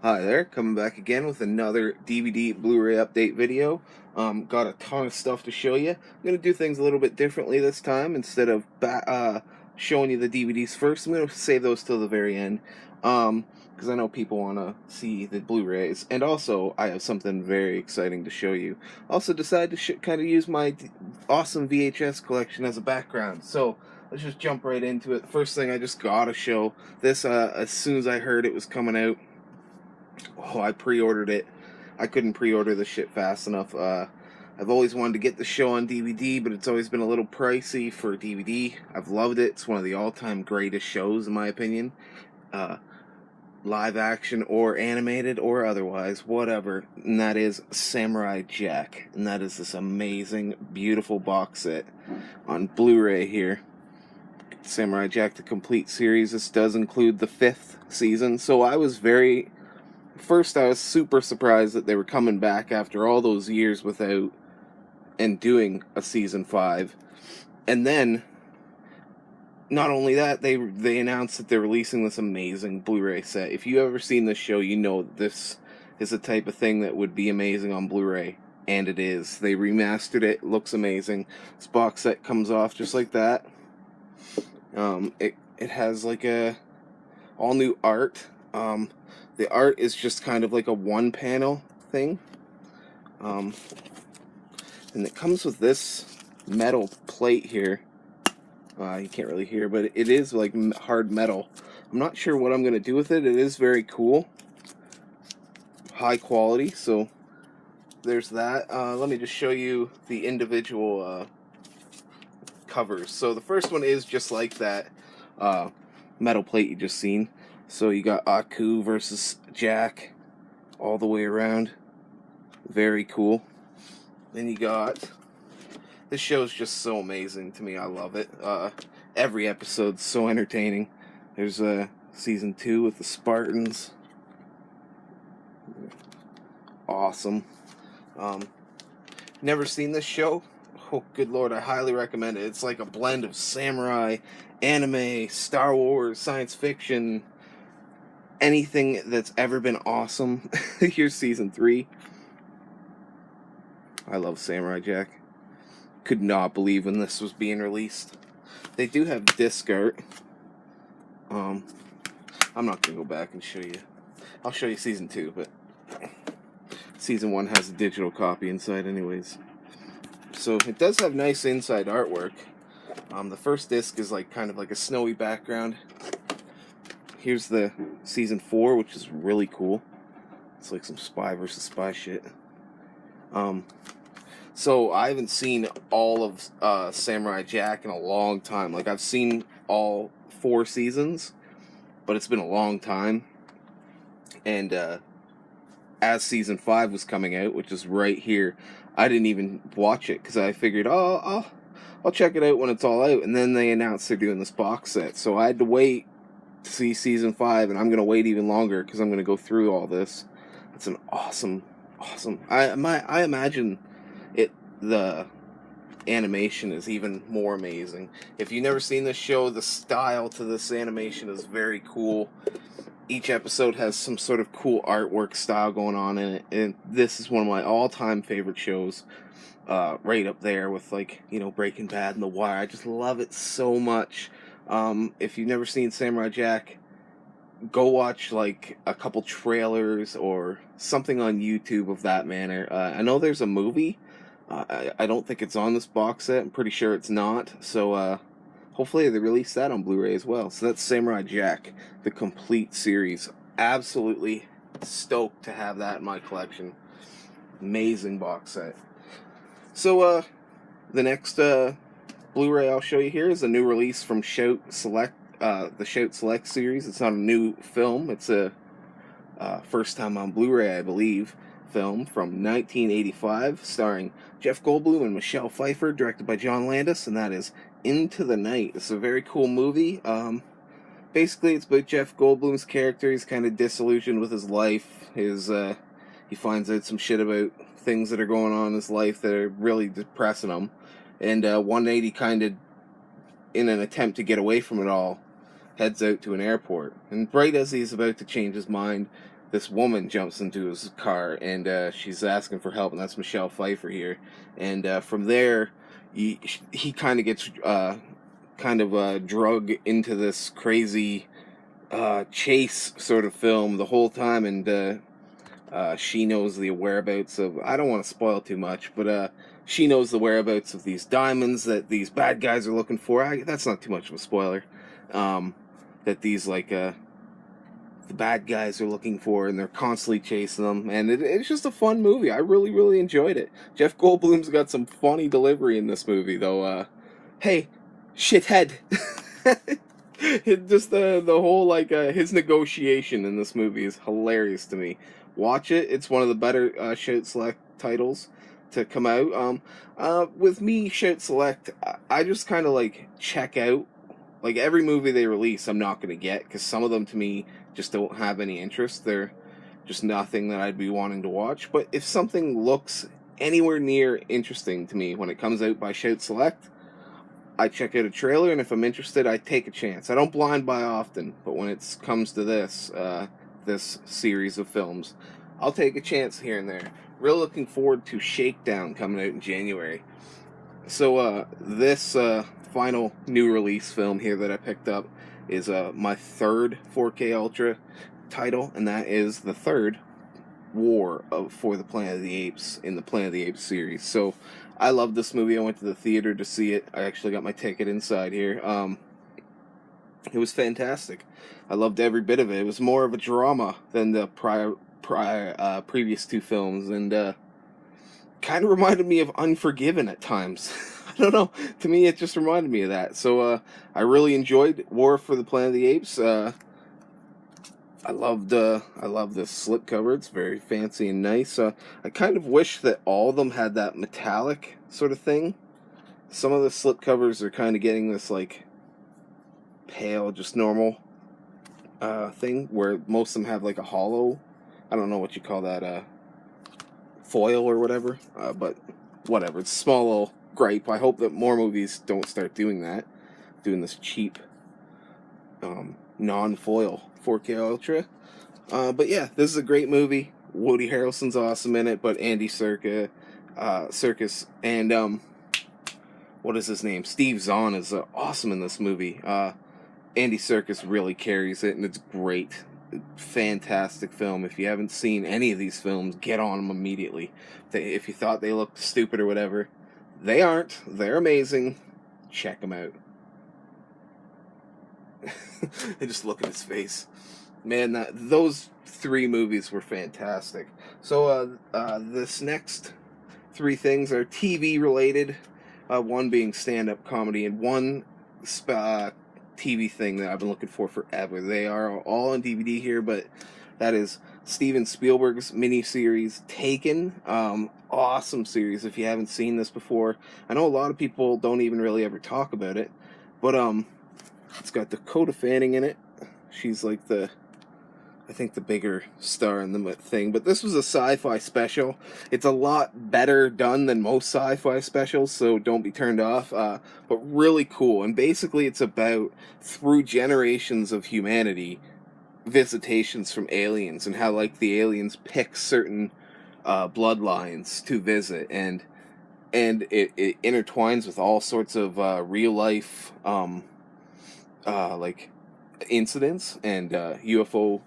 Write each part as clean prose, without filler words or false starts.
Hi there, coming back again with another DVD Blu-ray update video. Got a ton of stuff to show you. I'm going to do things a little bit differently this time. Instead of showing you the DVDs first, I'm going to save those till the very end. Because I know people want to see the Blu-rays. And also, I have something very exciting to show you. Also decided to kind of use my awesome VHS collection as a background. So, let's just jump right into it. The first thing I just got to show this as soon as I heard it was coming out. Oh, I pre-ordered it. I couldn't pre-order the shit fast enough. I've always wanted to get the show on DVD, but it's always been a little pricey for DVD. I've loved it. It's one of the all-time greatest shows, in my opinion. Live action or animated or otherwise, whatever. And that is Samurai Jack. And that is this amazing, beautiful box set on Blu-ray here. Samurai Jack, the complete series. This does include the 5th season, so I was super surprised that they were coming back after all those years without and doing a season 5. And then, not only that, they announced that they're releasing this amazing Blu-ray set. If you've ever seen this show, you know this is the type of thing that would be amazing on Blu-ray. And it is. They remastered it. Looks amazing. This box set comes off just like that. It has like a all new art. The art is just kind of like a one panel thing. And it comes with this metal plate here. You can't really hear, but it is like hard metal. I'm not sure what I'm going to do with it. It is very cool. High quality, so there's that. Let me just show you the individual covers. So the first one is just like that metal plate you just seen. So you got Aku versus Jack all the way around. Very cool. Then you got... This show's just so amazing to me. I love it. Every episode's so entertaining. There's season 2 with the Spartans. Awesome. Never seen this show? Oh, good lord, I highly recommend it. It's like a blend of samurai, anime, Star Wars, science fiction, anything that's ever been awesome. Here's season 3. I love Samurai Jack. Could not believe when this was being released. They do have disc art. I'm not gonna go back and show you. I'll show you season 2, but season 1 has a digital copy inside anyways. So it does have nice inside artwork. The first disc is like kind of like a snowy background. Here's the season 4, which is really cool. It's like some spy versus spy shit. So I haven't seen all of Samurai Jack in a long time. Like, I've seen all 4 seasons, but it's been a long time. And as season 5 was coming out, which is right here, I didn't even watch it because I figured, I'll check it out when it's all out. And then they announced they're doing this box set, so I had to wait to see season 5, and I'm gonna wait even longer because I'm gonna go through all this. It's an awesome. I imagine the animation is even more amazing. If you've never seen this show, the style to this animation is very cool. Each episode has some sort of cool artwork style going on in it, and this is one of my all-time favorite shows. Right up there with, like, Breaking Bad and The Wire. I just love it so much. If you've never seen Samurai Jack, go watch like a couple trailers or something on YouTube of that manner. I know there's a movie. I don't think it's on this box set. I'm pretty sure it's not. So hopefully they release that on Blu-ray as well. So that's Samurai Jack, the complete series. Absolutely stoked to have that in my collection. Amazing box set. So the next Blu-ray I'll show you here is a new release from Shout Select. The Shout Select series. It's not a new film. It's a first time on Blu-ray, I believe, film from 1985, starring Jeff Goldblum and Michelle Pfeiffer, directed by John Landis, and that is Into the Night. It's a very cool movie. Basically, it's about Jeff Goldblum's character. He's kind of disillusioned with his life. He finds out some shit about things that are going on in his life that are really depressing him. And one night he kind of, in an attempt to get away from it all, heads out to an airport. And right as he's about to change his mind, this woman jumps into his car, and she's asking for help, and that's Michelle Pfeiffer here. And from there, he kind of gets drug into this crazy chase sort of film the whole time, and she knows the whereabouts of, I don't want to spoil too much, but she knows the whereabouts of these diamonds that these bad guys are looking for. That's not too much of a spoiler. That these, the bad guys are looking for, and they're constantly chasing them, and it's just a fun movie. I really, really enjoyed it. Jeff Goldblum's got some funny delivery in this movie, though. Hey, shithead. Just the whole, his negotiation in this movie is hilarious to me. Watch it. It's one of the better Shout Select titles to come out. With me, Shout Select, I just kind of, check out. Like, every movie they release, I'm not going to get, because some of them, to me, just don't have any interest. They're just nothing that I'd be wanting to watch. But if something looks anywhere near interesting to me when it comes out by Shout Select, I check out a trailer, and if I'm interested, I take a chance. I don't blind buy often, but when it comes to this series of films, I'll take a chance here and there. Real looking forward to Shakedown coming out in January. So this final new release film here that I picked up is my third 4K Ultra title, and that is the third War for the Planet of the Apes in the Planet of the Apes series. So I love this movie. I went to the theater to see it. I actually got my ticket inside here. It was fantastic. I loved every bit of it. It was more of a drama than the previous two films, and kind of reminded me of Unforgiven at times. I don't know. To me, it just reminded me of that. So I really enjoyed War for the Planet of the Apes. I love the slipcover. It's very fancy and nice. I kind of wish that all of them had that metallic sort of thing. Some of the slipcovers are kind of getting this pale, just normal thing, where most of them have a hollow. I don't know what you call that, foil or whatever. But whatever. It's a small little gripe. I hope that more movies don't start doing that, doing this cheap non-foil 4K Ultra. But yeah, this is a great movie. Woody Harrelson's awesome in it, but Andy Serkis and what is his name? Steve Zahn is awesome in this movie. Andy Serkis really carries it, and it's great. Fantastic film. If you haven't seen any of these films, get on them immediately. If you thought they looked stupid or whatever, they aren't. They're amazing. Check them out. And just look at his face. Man, those three movies were fantastic. So, this next three things are TV related. One being stand-up comedy, and one TV thing that I've been looking for forever. They are all on DVD here, but that is Steven Spielberg's miniseries Taken. Awesome series if you haven't seen this before. I know a lot of people don't even really ever talk about it, but it's got Dakota Fanning in it. She's I think the bigger star in the thing. But this was a sci-fi special. It's a lot better done than most sci-fi specials, so don't be turned off. But really cool. And basically it's about, through generations of humanity, visitations from aliens, and how the aliens pick certain bloodlines to visit. And it intertwines with all sorts of real life incidents and UFO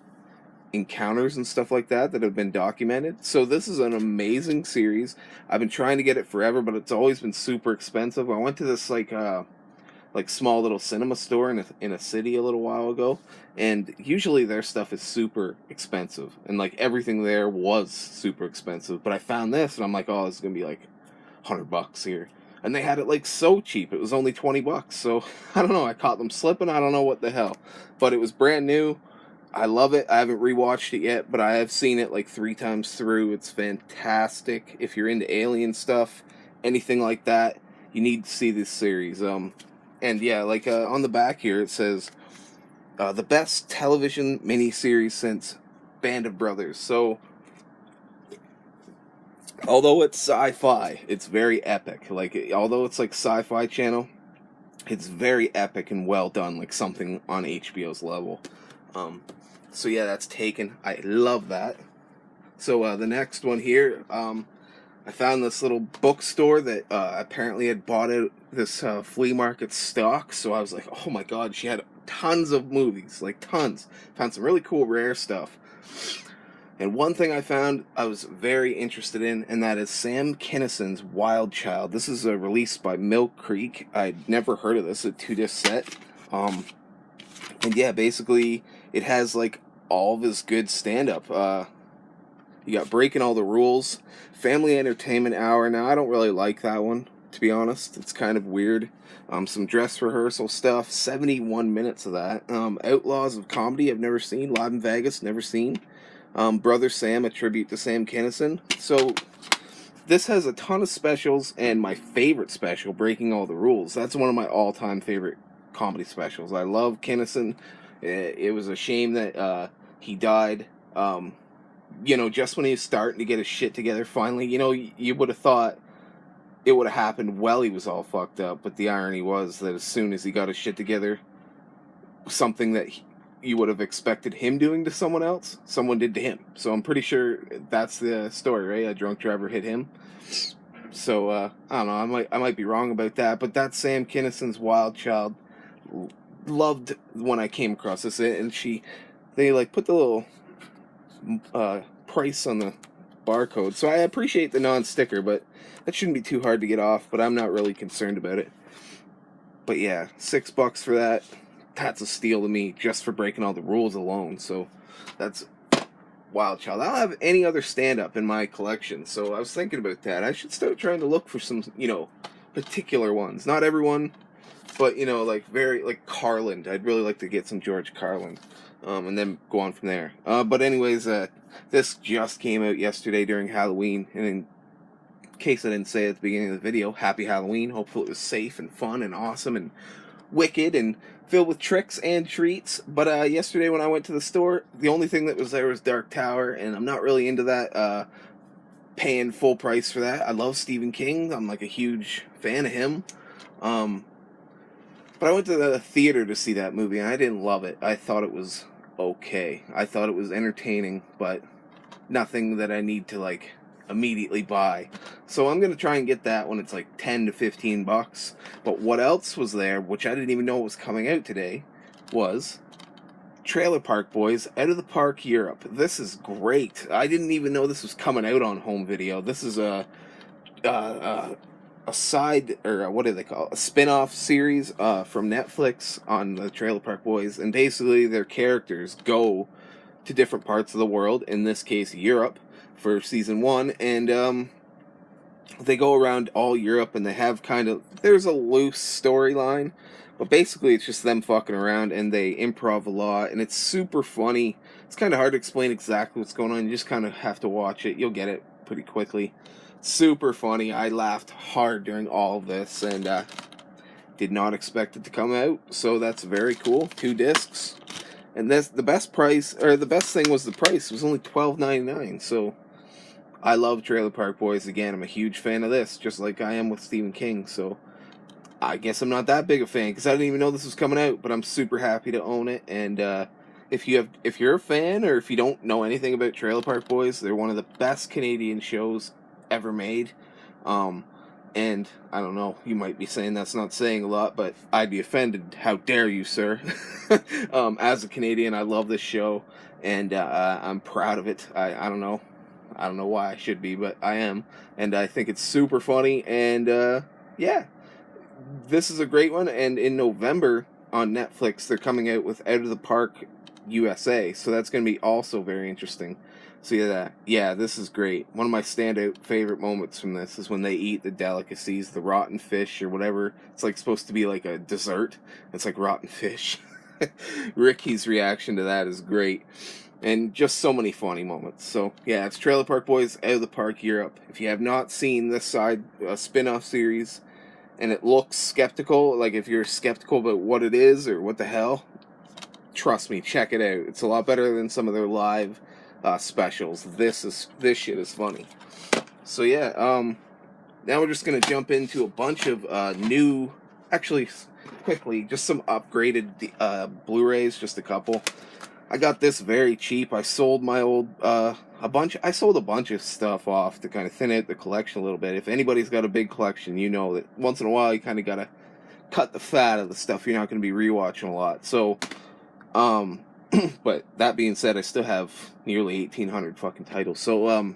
encounters and stuff like that have been documented. So this is an amazing series. I've been trying to get it forever, but it's always been super expensive. I went to this small little cinema store in a city a little while ago, and usually their stuff is super expensive, and everything there was super expensive. But I found this, and I'm like, oh, this is gonna be $100 here. And they had it so cheap. It was only $20. So I don't know. I caught them slipping. I don't know what the hell. But it was brand new. I love it. I haven't rewatched it yet, but I have seen it 3 times through. It's fantastic. If you're into alien stuff, anything like that, you need to see this series. And yeah, on the back here it says the best television miniseries since Band of Brothers. So although it's sci-fi, it's very epic. Although it's Sci-Fi Channel, it's very epic and well done, something on HBO's level. So yeah, that's Taken. I love that. So the next one here, I found this little bookstore that apparently had bought out this flea market stock. So I was like, oh my god, she had tons of movies, like tons. Found some really cool rare stuff. And one thing I found I was very interested in, and that is Sam Kinison's Wild Child. This is released by Milk Creek. I'd never heard of this, a 2-disc set. And yeah, basically, it has like all of his good stand-up. You got Breaking All the Rules, Family Entertainment Hour. Now, I don't really like that one, to be honest. It's kind of weird. Some dress rehearsal stuff, 71 minutes of that. Outlaws of Comedy, I've never seen. Live in Vegas, never seen. Brother Sam, a tribute to Sam Kinison. So, this has a ton of specials, and my favorite special, Breaking All the Rules. That's one of my all-time favorite comedy specials. I love Kinison. It was a shame that he died, just when he was starting to get his shit together finally. You would have thought it would have happened while he was all fucked up, but the irony was that as soon as he got his shit together, something that you would have expected him doing to someone else, someone did to him. So I'm pretty sure that's the story, right? A drunk driver hit him. So I don't know. I might be wrong about that, but that's Sam Kinison's Wild Child. Loved when I came across this, and they like put the little price on the barcode. So I appreciate the non-sticker, but that shouldn't be too hard to get off. But I'm not really concerned about it. But yeah, $6 for that. That's a steal to me, just for Breaking All the Rules alone. So that's Wild Child. I don't have any other stand-up in my collection, so I was thinking about that. I should start trying to look for some, particular ones. Not everyone, but, like Carlin. I'd really like to get some George Carlin, and then go on from there. But anyways, this just came out yesterday during Halloween, and in case I didn't say it at the beginning of the video, Happy Halloween. Hopefully it was safe and fun and awesome and wicked and filled with tricks and treats. But yesterday when I went to the store, the only thing that was there was Dark Tower, and I'm not really into that, paying full price for that. I love Stephen King. I'm like a huge fan of him. But I went to the theater to see that movie, and I didn't love it. I thought it was okay. I thought it was entertaining, but nothing that I need to, immediately buy. So I'm going to try and get that when it's, 10 to 15 bucks. But what else was there, which I didn't even know was coming out today, was Trailer Park Boys Out of the Park Europe. This is great. I didn't even know this was coming out on home video. This is a side, or what do they call it? A spin-off series from Netflix on the Trailer Park Boys, and basically their characters go to different parts of the world, in this case Europe, for season 1, and they go around all Europe, and they have there's a loose storyline, but basically it's just them fucking around, and they improv a lot, and it's super funny. It's kind of hard to explain exactly what's going on. You just kind of have to watch it. You'll get it pretty quickly. Super funny. I laughed hard during all of this, and did not expect it to come out, so that's very cool. 2 discs, and the best thing was the price. It was only $12.99, so I love Trailer Park Boys. Again, I'm a huge fan of this, just like I am with Stephen King, so I guess I'm not that big a fan, because I didn't even know this was coming out, but I'm super happy to own it. And if you're a fan, or if you don't know anything about Trailer Park Boys, they're one of the best Canadian shows ever made. And I don't know, you might be saying that's not saying a lot, but I'd be offended. How dare you, sir? As a Canadian, I love this show, and I'm proud of it. I don't know why I should be, but I am, and I think it's super funny, and yeah, this is a great one. And in November on Netflix, they're coming out with Out of the Park USA, so that's going to be also very interesting. So yeah, this is great. One of my standout favorite moments from this is when they eat the delicacies, the rotten fish or whatever. It's supposed to be like a dessert. It's like rotten fish. Ricky's reaction to that is great. And just so many funny moments. So yeah, it's Trailer Park Boys Out of the Park Europe. If you have not seen this spin-off series, and it looks skeptical, if you're skeptical about what it is or what the hell, trust me, check it out. It's a lot better than some of their live specials. This shit is funny. So yeah, now we're just gonna jump into a bunch of new, actually quickly, just some upgraded Blu-rays, just a couple. I got this very cheap. I sold my old I sold a bunch of stuff off to kind of thin out the collection a little bit. If anybody's got a big collection, you know that once in a while you kind of gotta cut the fat of the stuff you're not going to be rewatching a lot. So, but that being said, I still have nearly 1,800 fucking titles. So,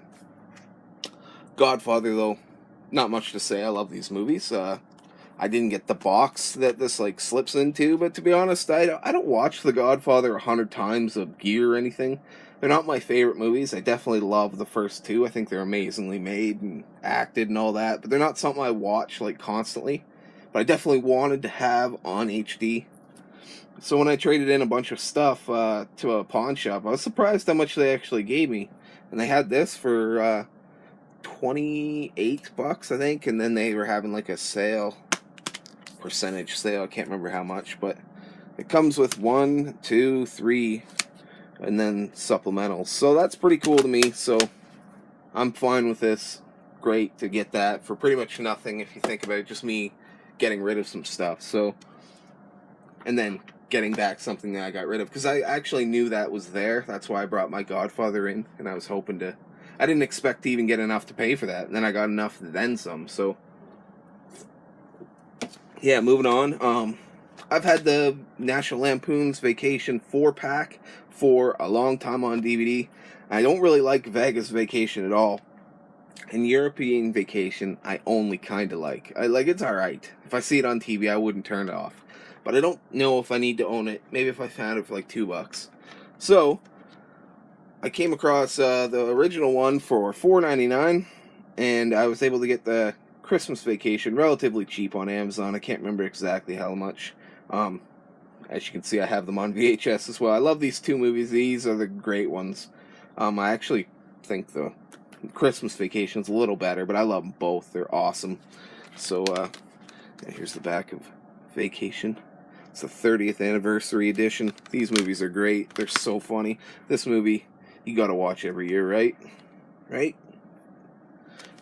Godfather, though, not much to say. I love these movies. I didn't get the box that this like slips into, but to be honest, I don't watch The Godfather 100 times of gear or anything. They're not my favorite movies. I definitely love the first two. I think they're amazingly made and acted and all that, but they're not something I watch like constantly. But I definitely wanted to have on HD. So when I traded in a bunch of stuff to a pawn shop, I was surprised how much they actually gave me. And they had this for $28, I think, and then they were having like a sale, percentage sale. I can't remember how much, but it comes with 1, 2, 3, and then supplementals. So that's pretty cool to me. So I'm fine with this. Great to get that for pretty much nothing if you think about it. Just me getting rid of some stuff. So, and then getting back something that I got rid of, because I actually knew that was there. That's why I brought my Godfather in, and I was hoping to. I didn't expect to even get enough to pay for that, and then I got enough then some. So, yeah, moving on. I've had the National Lampoon's Vacation 4-pack for a long time on DVD. I don't really like Vegas Vacation at all. And European Vacation, I only kind of like. It's alright. If I see it on TV, I wouldn't turn it off. But I don't know if I need to own it. Maybe if I found it for like $2. So, I came across the original one for $4.99, and I was able to get the Christmas Vacation relatively cheap on Amazon. I can't remember exactly how much. As you can see, I have them on VHS as well. I love these two movies. These are the great ones. I actually think the Christmas Vacation's a little better, but I love them both. They're awesome. So, here's the back of Vacation. It's the 30th anniversary edition. These movies are great. They're so funny. This movie, you gotta watch every year, right? Right?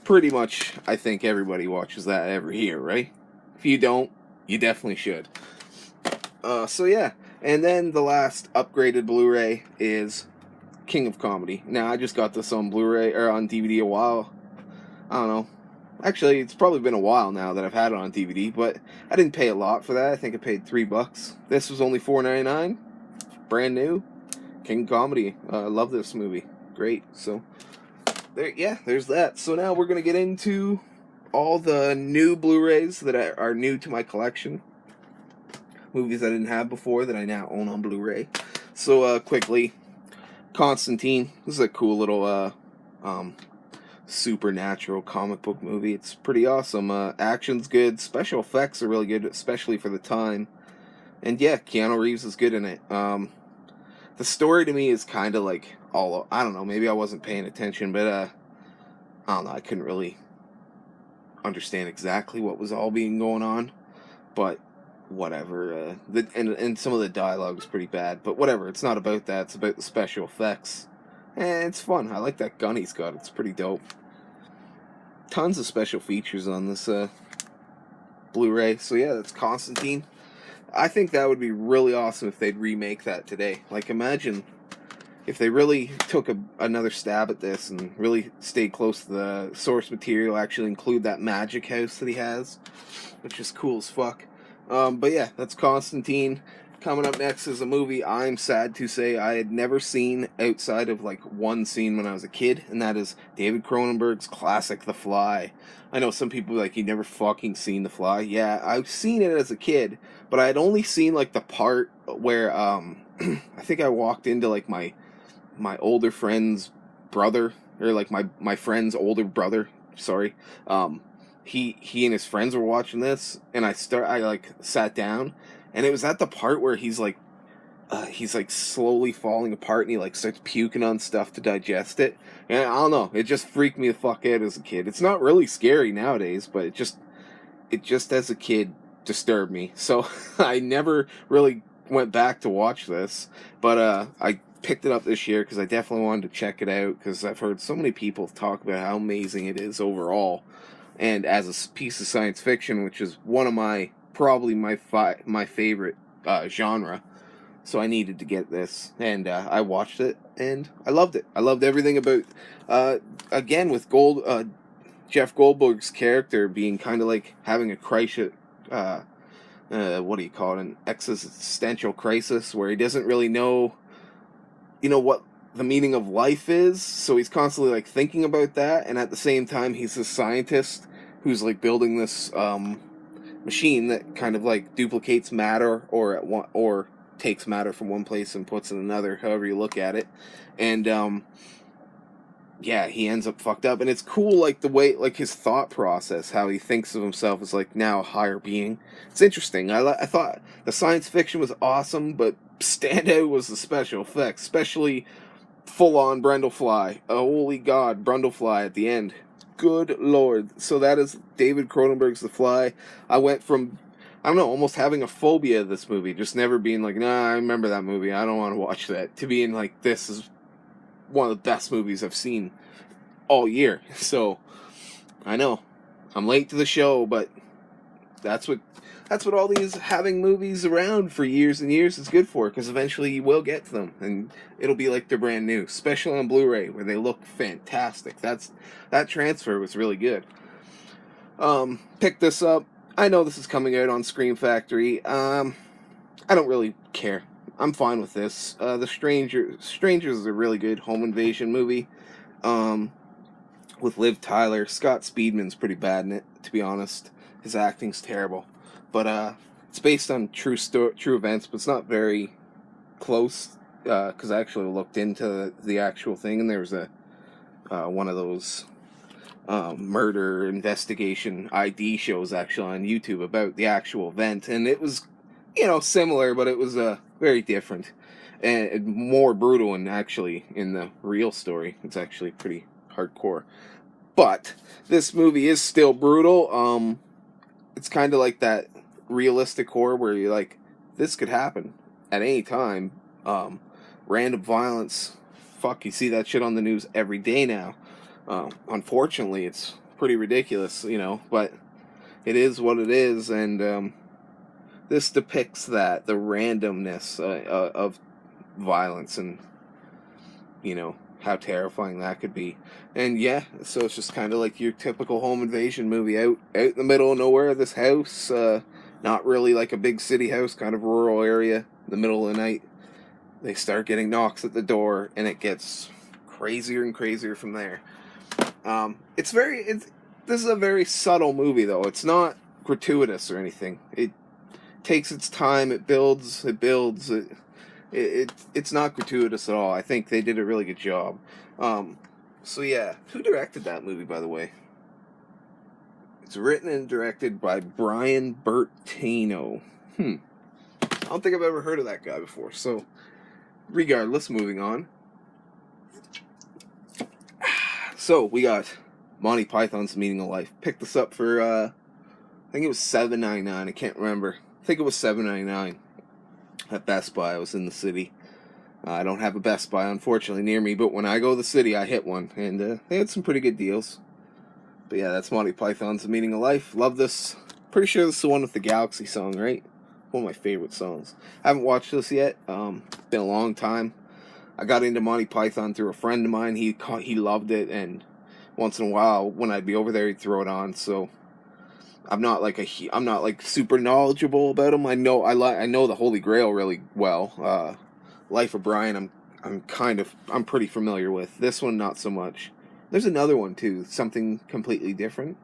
Pretty much, I think everybody watches that every year, right? If you don't, you definitely should. So yeah. And then the last upgraded Blu-ray is King of Comedy. Now, I just got this on Blu-ray, or on DVD a while. I don't know. Actually, it's probably been a while now that I've had it on DVD, but I didn't pay a lot for that. I think I paid $3. This was only $4.99. Brand new. King of Comedy. I love this movie. Great. So, there's that. So now we're going to get into all the new Blu-rays that are new to my collection. Movies I didn't have before that I now own on Blu-ray. So, quickly, Constantine. This is a cool little supernatural comic book movie. It's pretty awesome. Action's good. Special effects are really good, especially for the time. And yeah, Keanu Reeves is good in it. The story to me is kind of like I don't know, maybe I wasn't paying attention, but I don't know, I couldn't really understand exactly what was all being going on. But whatever. And some of the dialogue is pretty bad, but whatever. It's not about that. It's about the special effects. And it's fun. I like that gun he's got. It's pretty dope. Tons of special features on this Blu-ray. So yeah, that's Constantine. I think that would be really awesome if they'd remake that today. Like, imagine if they really took another stab at this and really stayed close to the source material, actually include that magic house that he has, which is cool as fuck. But yeah, that's Constantine. Coming up next is a movie I'm sad to say I had never seen outside of like one scene when I was a kid, and that is David Cronenberg's classic The Fly. I know some people are like, you never fucking seen The Fly. Yeah, I've seen it as a kid, but I had only seen like the part where I think I walked into like my older friend's brother, or like my friend's older brother, sorry. He and his friends were watching this, and I like sat down, and it was at the part where he's like slowly falling apart, and he like starts puking on stuff to digest it. And I don't know, it just freaked me the fuck out as a kid. It's not really scary nowadays, but it just as a kid disturbed me. So I never really went back to watch this, but I picked it up this year because I definitely wanted to check it out, because I've heard so many people talk about how amazing it is overall, and as a piece of science fiction, which is one of my favorite genre. so I needed to get this, and I watched it, and I loved it. I loved everything about, again, with Jeff Goldberg's character being kind of like having a crisis, what do you call it, an existential crisis, where he doesn't really know, what the meaning of life is, so he's constantly like thinking about that, and at the same time he's a scientist who's like building this machine that kind of like duplicates matter, or takes matter from one place and puts it in another, however you look at it. And yeah, he ends up fucked up, and it's cool, like the way, like his thought process, how he thinks of himself as like now a higher being. It's interesting. I thought the science fiction was awesome, but standout was the special effects, especially full on Brundlefly. Holy God, Brundlefly at the end. Good Lord. So that is David Cronenberg's The Fly. I went from, I don't know, almost having a phobia of this movie, just never being like, nah, I remember that movie, I don't want to watch that, to being like, this is one of the best movies I've seen all year. So I know I'm late to the show, but that's what all these having movies around for years and years is good for, because eventually you will get to them and it'll be like they're brand new, especially on Blu-ray where they look fantastic. That transfer was really good. Pick this up. I know this is coming out on Scream Factory. I don't really care. I'm fine with this. The Strangers is a really good home invasion movie. With Liv Tyler. Scott Speedman's pretty bad in it, to be honest. His acting's terrible. But it's based on true events, but it's not very close, because I actually looked into the actual thing, and there was one of those murder investigation ID shows actually on YouTube about the actual event, and it was, similar, but it was very different and more brutal, and actually in the real story it's actually pretty hardcore. But this movie is still brutal. It's kind of like that realistic horror where you're like, this could happen at any time. Random violence, fuck, you see that shit on the news every day now. Unfortunately, it's pretty ridiculous, but it is what it is, and this depicts the randomness of violence, and how terrifying that could be. And yeah, so it's just kind of like your typical home invasion movie, out in the middle of nowhere. This house, not really like a big city house, kind of rural area, in the middle of the night. They start getting knocks at the door, and it gets crazier and crazier from there. This is a very subtle movie, though. It's not gratuitous or anything. It takes its time. It builds. It's not gratuitous at all. I think they did a really good job. So yeah, who directed that movie, by the way? It's written and directed by Brian Bertino. I don't think I've ever heard of that guy before. So, regardless, moving on. So, we got Monty Python's Meaning of Life. Picked this up for, I think it was $7.99. I can't remember. I think it was $7.99 at Best Buy. I was in the city. I don't have a Best Buy, unfortunately, near me, but when I go to the city, I hit one, and they had some pretty good deals. But yeah, that's Monty Python's Meaning of Life. Love this. Pretty sure this is the one with the Galaxy song, right? One of my favorite songs. I haven't watched this yet. Been a long time. I got into Monty Python through a friend of mine. He loved it, and once in a while, when I'd be over there, he'd throw it on. So I'm not like super knowledgeable about him. I know the Holy Grail really well. Life of Brian, I'm pretty familiar with. This one, not so much. There's another one too, something completely different.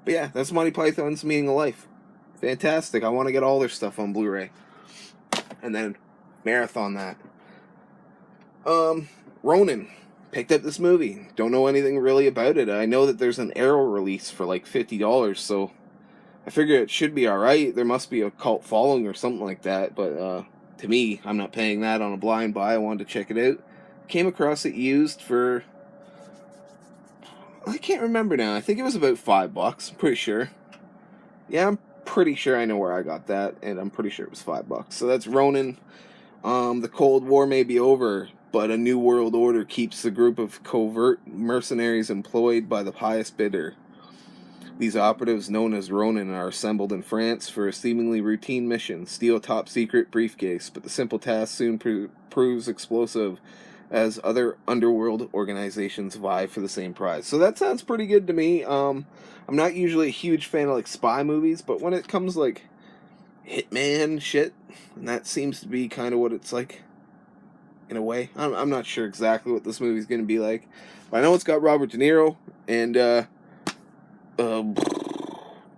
But yeah, that's Monty Python's Meaning of Life. Fantastic. I want to get all their stuff on Blu-ray, and then marathon that. Ronin. Picked up this movie. Don't know anything really about it. I know that there's an Arrow release for like $50, so I figure it should be alright. There must be a cult following or something like that, but to me, I'm not paying that on a blind buy. I wanted to check it out. Came across it used for, I can't remember now. I think it was about $5. I'm pretty sure. Yeah, I'm pretty sure I know where I got that, and I'm pretty sure it was $5. So that's Ronin. The Cold War may be over, but a new world order keeps the group of covert mercenaries employed by the highest bidder. These operatives, known as Ronin, are assembled in France for a seemingly routine mission: steal a top-secret briefcase. But the simple task soon proves explosive as other underworld organizations vie for the same prize. So that sounds pretty good to me. I'm not usually a huge fan of like spy movies, but when it comes like hitman shit, and that seems to be kind of what it's like in a way. I'm not sure exactly what this movie's going to be like, but I know it's got Robert De Niro and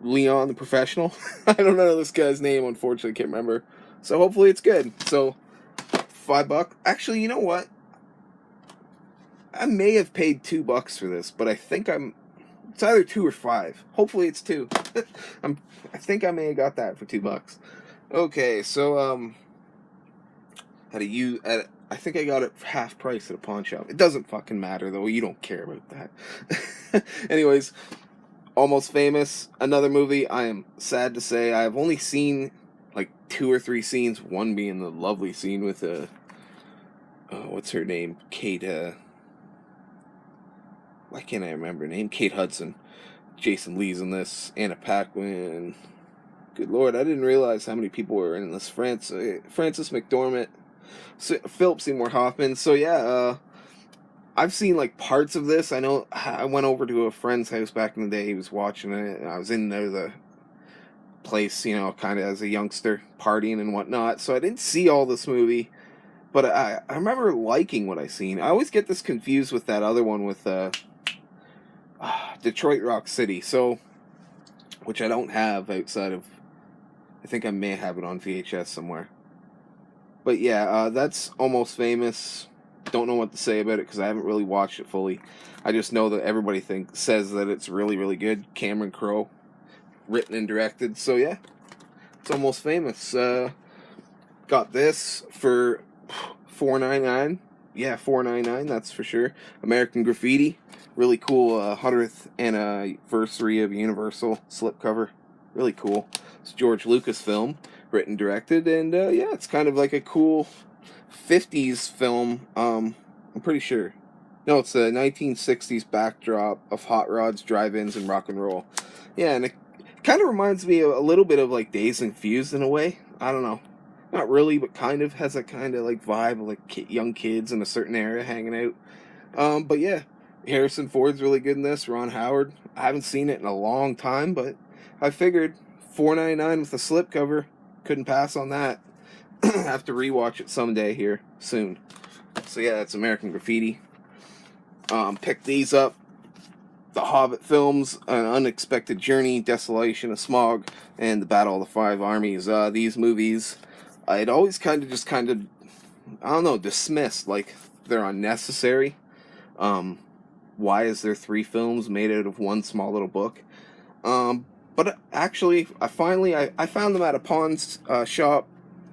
Leon the Professional. I don't know this guy's name, unfortunately, can't remember. So hopefully it's good. So $5. Actually, you know what? I may have paid $2 for this, but I think it's either 2 or 5. Hopefully it's 2. I think I may have got that for $2. Okay, so I think I got it for half price at a pawn shop. It doesn't fucking matter though. You don't care about that. Anyways, Almost Famous, another movie. I am sad to say I've only seen like 2 or 3 scenes. One being the lovely scene with what's her name? Kate. Why can't I remember her name? Kate Hudson. Jason Lee's in this. Anna Paquin. Good Lord, I didn't realize how many people were in this. Frances McDormand. Philip Seymour Hoffman. So yeah, I've seen like parts of this. I know I went over to a friend's house back in the day. He was watching it, and I was in there the place, kind of as a youngster, partying and whatnot. So I didn't see all this movie, but I remember liking what I seen. I always get this confused with that other one with Detroit Rock City. So, which I don't have outside of. I think I may have it on VHS somewhere. But yeah, that's Almost Famous. Don't know what to say about it because I haven't really watched it fully. I just know that everybody says that it's really, really good. Cameron Crowe, written and directed. So yeah, it's Almost Famous. Got this for $4.99. Yeah, $4.99. That's for sure. American Graffiti, really cool. 100th anniversary of Universal slipcover. Really cool. It's George Lucas film, written, directed, and yeah, it's kind of like a cool 50s film. I'm pretty sure. No, it's a 1960s backdrop of hot rods, drive-ins, and rock and roll. Yeah, and it kind of reminds me a little bit of like Dazed and Confused in a way. I don't know. Not really, but kind of has that kind of like vibe of like young kids in a certain area hanging out. But yeah, Harrison Ford's really good in this. Ron Howard. I haven't seen it in a long time, but I figured $4.99 with a slipcover. Couldn't pass on that. Have to rewatch it someday here soon. So yeah, that's American Graffiti. Picked these up. The Hobbit films, An Unexpected Journey, Desolation of Smaug, and The Battle of the Five Armies. These movies, I'd always kind of, dismissed, like they're unnecessary. Why is there 3 films made out of one small little book? But actually, I found them at a pawn shop.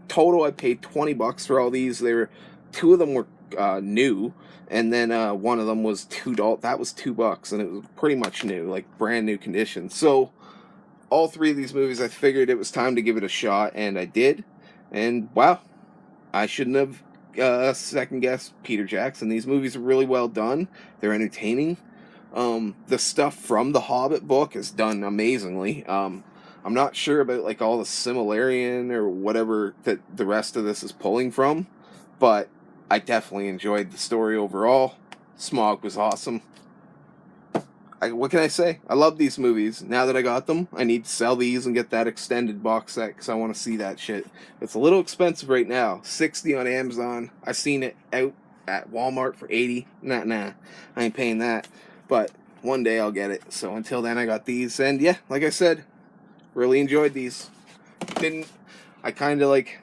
Total, I paid $20 for all these. 2 of them were new, and then one of them was $2. That was $2, and it was pretty much new, like brand new condition. So all 3 of these movies, I figured it was time to give it a shot, and I did. And wow, I shouldn't have second guessed Peter Jackson. These movies are really well done. They're entertaining. The stuff from the Hobbit book is done amazingly. I'm not sure about like all the Silmarillion or whatever that the rest of this is pulling from, but I definitely enjoyed the story overall. Smaug was awesome. What can I say? I love these movies. Now that I got them, I need to sell these and get that extended box set because I want to see that shit. It's a little expensive right now. $60 on Amazon. I seen it out at Walmart for $80. Nah, I ain't paying that. But one day I'll get it. So until then, I got these. And yeah, like I said, really enjoyed these. I kind of like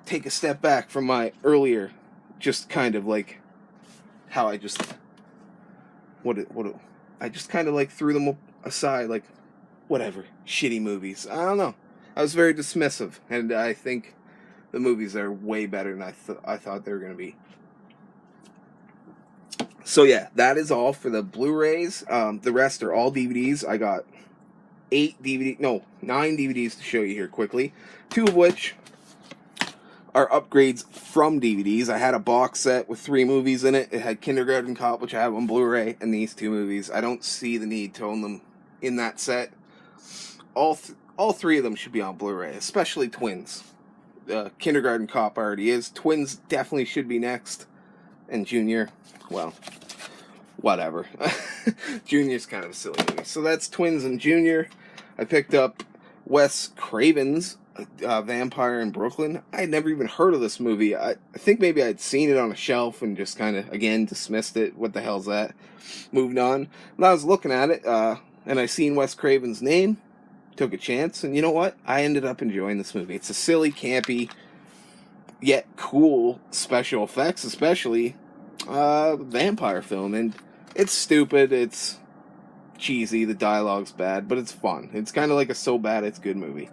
take a step back from my earlier, just kind of like how I just I just kind of like threw them aside, like whatever, shitty movies. I don't know. I was very dismissive, and I think the movies are way better than I thought they were going to be. So yeah, that is all for the Blu-rays. The rest are all DVDs. I got 9 DVDs to show you here quickly. 2 of which are upgrades from DVDs. I had a box set with 3 movies in it. It had Kindergarten Cop, which I have on Blu-ray, and these 2 movies. I don't see the need to own them in that set. All 3 of them should be on Blu-ray, especially Twins. Kindergarten Cop already is. Twins definitely should be next. And Junior, well, whatever. Junior's kind of a silly movie. So that's Twins and Junior. I picked up Wes Craven's Vampire in Brooklyn. I had never even heard of this movie. I think maybe I'd seen it on a shelf and just kind of, again, dismissed it. What the hell's that? Moved on. And I was looking at it, and I seen Wes Craven's name. Took a chance, and you know what? I ended up enjoying this movie. It's a silly, campy, yet cool special effects, especially vampire film. And it's stupid, it's cheesy, the dialogue's bad, but it's fun. It's kind of like a so bad it's good movie.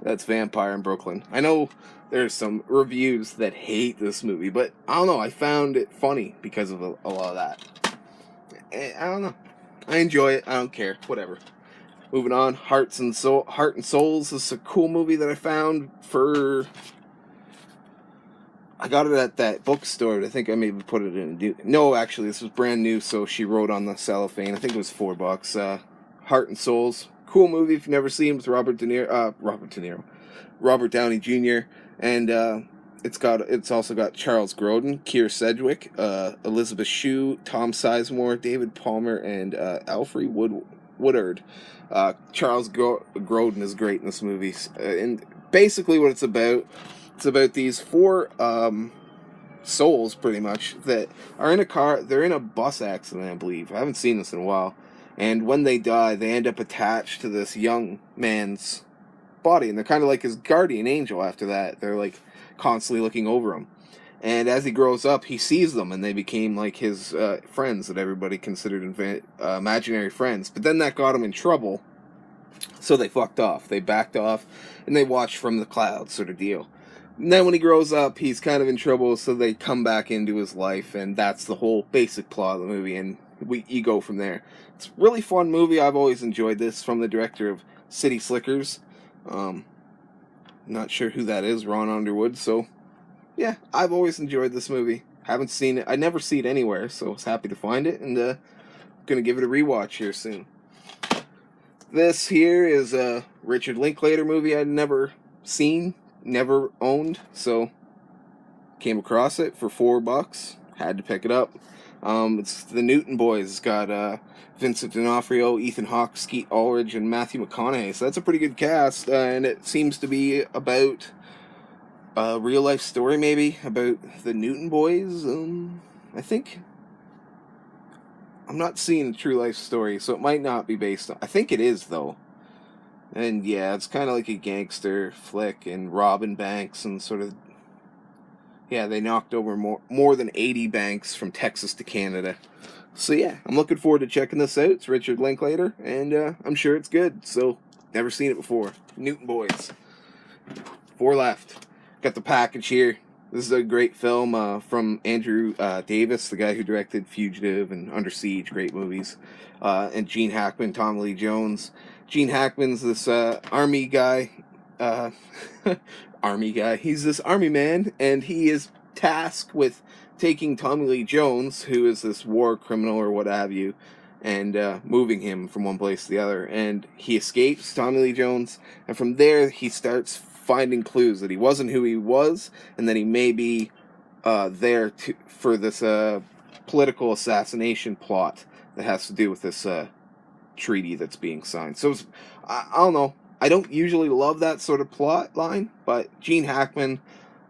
That's Vampire in Brooklyn. I know there's some reviews that hate this movie, but I don't know, I found it funny because of a lot of that. I don't know. I enjoy it. I don't care. Whatever. Moving on, Heart and Souls. This is a cool movie that I found for... I got it at that bookstore. I think I maybe put it in... No, actually, this was brand new, so she wrote on the cellophane. I think it was $4. Heart and Souls. Cool movie if you've never seen it, with Robert Downey Jr. And it's also got Charles Grodin, Keir Sedgwick, Elizabeth Shue, Tom Sizemore, David Palmer, and Alfre Woodard. Charles Grodin is great in this movie. And basically what it's about these 4 souls, pretty much, that are in a car. They're in a bus accident, I believe. I haven't seen this in a while. And when they die, they end up attached to this young man's body. And they're kind of like his guardian angel after that. They're like constantly looking over him. And as he grows up, he sees them, and they became like his friends that everybody considered imaginary friends. But then that got him in trouble, so they fucked off. They backed off, and they watched from the clouds, sort of deal. And then when he grows up, he's kind of in trouble, so they come back into his life, and that's the whole basic plot of the movie, and you go from there. It's a really fun movie. I've always enjoyed this, from the director of City Slickers. Not sure who that is, Ron Underwood, so... yeah, I've always enjoyed this movie. Haven't seen it. I never see it anywhere, so I was happy to find it, and going to give it a rewatch here soon. This here is a Richard Linklater movie I'd never seen, never owned, so came across it for $4. Had to pick it up. It's The Newton Boys. It's got Vincent D'Onofrio, Ethan Hawke, Skeet Ulrich, and Matthew McConaughey, so that's a pretty good cast, and it seems to be about... a real-life story, maybe, about the Newton Boys. I think... I'm not seeing a true-life story, so it might not be based on... I think it is, though. And, yeah, it's kind of like a gangster flick, and robbing banks, and sort of... yeah, they knocked over more than 80 banks from Texas to Canada. So, yeah, I'm looking forward to checking this out. It's Richard Linklater, and I'm sure it's good. So, never seen it before. Newton Boys. 4 left. Got the package here. This is a great film from Andrew Davis, the guy who directed Fugitive and Under Siege, great movies. And Gene Hackman, Tommy Lee Jones. Gene Hackman's this army guy. Army guy. He's this army man, and he is tasked with taking Tommy Lee Jones, who is this war criminal or what have you, and moving him from one place to the other. And he escapes, Tommy Lee Jones, and from there he starts finding clues that he wasn't who he was, and that he may be there for this political assassination plot that has to do with this treaty that's being signed. So I don't know. I don't usually love that sort of plot line, but Gene Hackman,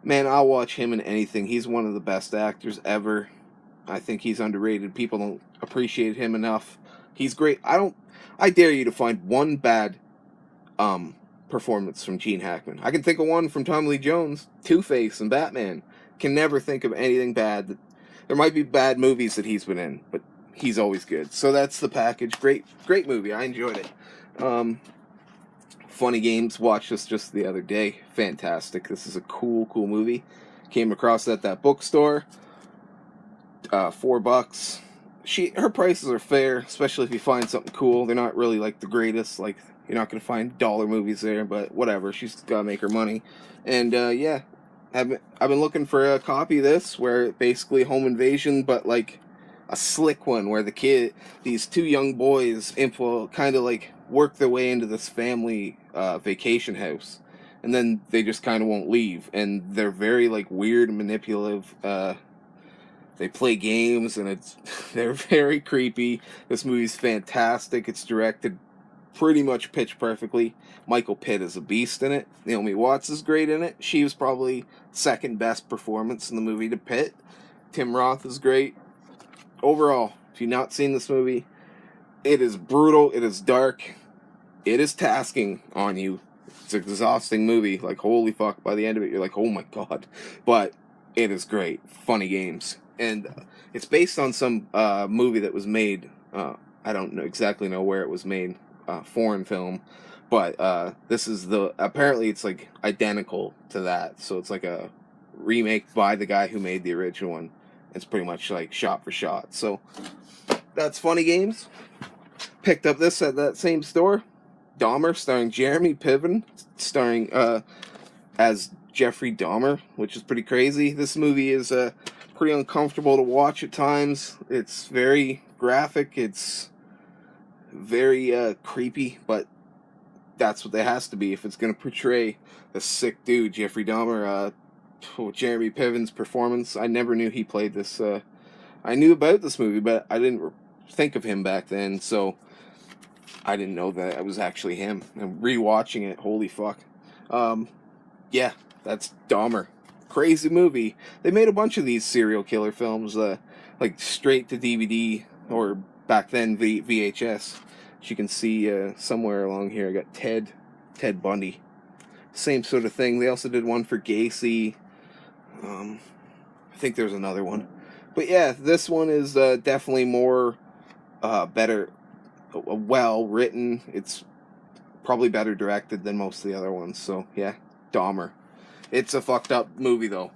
man, I'll watch him in anything. He's one of the best actors ever. I think he's underrated. People don't appreciate him enough. He's great. I dare you to find one bad performance from Gene Hackman. I can think of one from Tommy Lee Jones, Two-Face and Batman. Can never think of anything bad. There might be bad movies that he's been in, but he's always good. So that's the package. Great movie. I enjoyed it. Funny Games, watched this just the other day. Fantastic. This is a cool movie. Came across it at that bookstore. $4. Her prices are fair, especially if you find something cool. They're not really like the greatest. Like, you're not going to find dollar movies there, but whatever. She's got to make her money. And yeah, I've been looking for a copy of this where basically home invasion, but like a slick one where these two young boys, kind of like work their way into this family vacation house, and then they just kind of won't leave, and they're very like weird and manipulative. They play games, and they're very creepy. This movie's fantastic. It's directed pretty much pitch perfectly. Michael Pitt is a beast in it. Naomi Watts is great in it. She was probably second best performance in the movie to Pitt. Tim Roth is great. Overall, if you've not seen this movie, it is brutal, it is dark, it is tasking on you. It's an exhausting movie. Like, holy fuck, by the end of it, you're like, oh my god. But it is great. Funny games. And it's based on some movie that was made, I don't exactly know where it was made, foreign film, but apparently it's like identical to that, so it's like a remake by the guy who made the original one. It's pretty much like shot for shot. So that's Funny Games. Picked up this at that same store. Dahmer, starring Jeremy Piven, starring as Jeffrey Dahmer, which is pretty crazy. This movie is pretty uncomfortable to watch at times. It's very graphic. It's very creepy, but that's what it has to be if it's going to portray a sick dude, Jeffrey Dahmer. Jeremy Piven's performance, I never knew he played this. I knew about this movie, but I didn't think of him back then, so I didn't know that it was actually him. And rewatching it, holy fuck. Yeah, that's Dahmer. Crazy movie. They made a bunch of these serial killer films, like straight to DVD, or back then VHS. As you can see somewhere along here, I got Ted Bundy. Same sort of thing. They also did one for Gacy. I think there's another one. But yeah, this one is definitely more better, well written. It's probably better directed than most of the other ones. So yeah, Dahmer. It's a fucked up movie though.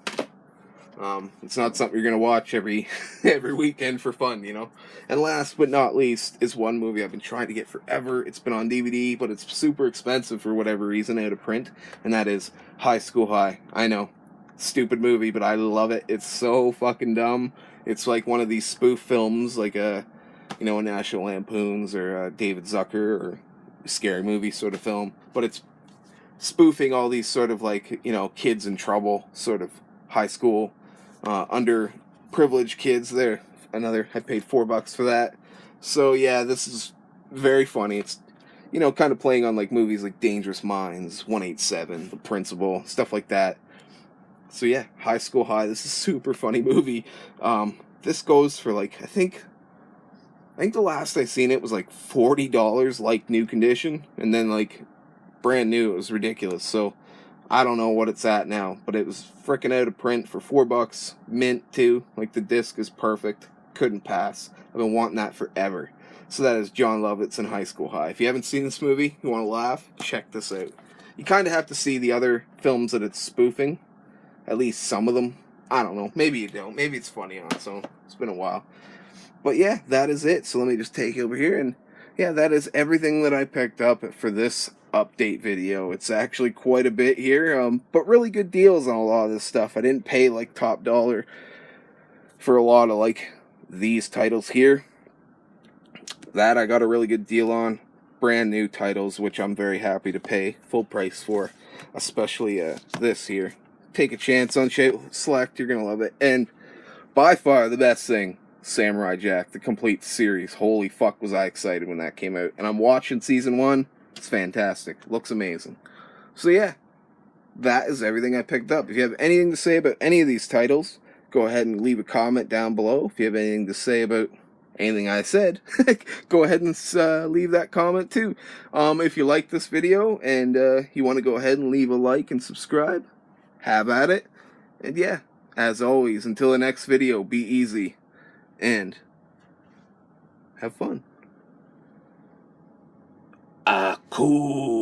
It's not something you're gonna watch every weekend for fun, you know. And last but not least is one movie I've been trying to get forever. It's been on DVD, but it's super expensive for whatever reason out of print, and that is High School High. I know, stupid movie, but I love it. It's so fucking dumb. It's like one of these spoof films, like a National Lampoon's or David Zucker or Scary Movie sort of film, but it's spoofing all these sort of like kids in trouble, sort of high school. Underprivileged kids there. I paid $4 for that. So yeah, this is very funny. It's, kind of playing on like movies like Dangerous Minds, 187, The Principal, stuff like that. So yeah, High School High. This is a super funny movie. This goes for like, I think the last I seen it was like $40, like new condition, and then like brand new, it was ridiculous. So I don't know what it's at now, but it was freaking out of print for $4. Mint too. Like the disc is perfect. Couldn't pass. I've been wanting that forever. So that is John Lovitz in High School High. If you haven't seen this movie, you want to laugh, check this out. You kind of have to see the other films that it's spoofing. At least some of them. I don't know. Maybe you don't. Maybe it's funny on its own. It's been a while. But yeah, that is it. So let me just take it over here, and yeah, that is everything that I picked up for this update video. It's actually quite a bit here, but really good deals on a lot of this stuff. I didn't pay like top dollar for a lot of like these titles here. That I got a really good deal on. Brand new titles, which I'm very happy to pay full price for, especially this here. Take a chance on Select, you're gonna love it. And by far the best thing, Samurai Jack, the complete series. Holy fuck was I excited when that came out. And I'm watching season 1. It's fantastic. Looks amazing. So yeah, that is everything I picked up. If you have anything to say about any of these titles, go ahead and leave a comment down below. If you have anything to say about anything I said, go ahead and leave that comment too. If you like this video and you want to go ahead and leave a like and subscribe, have at it. And yeah, as always, until the next video, be easy and have fun. Cool.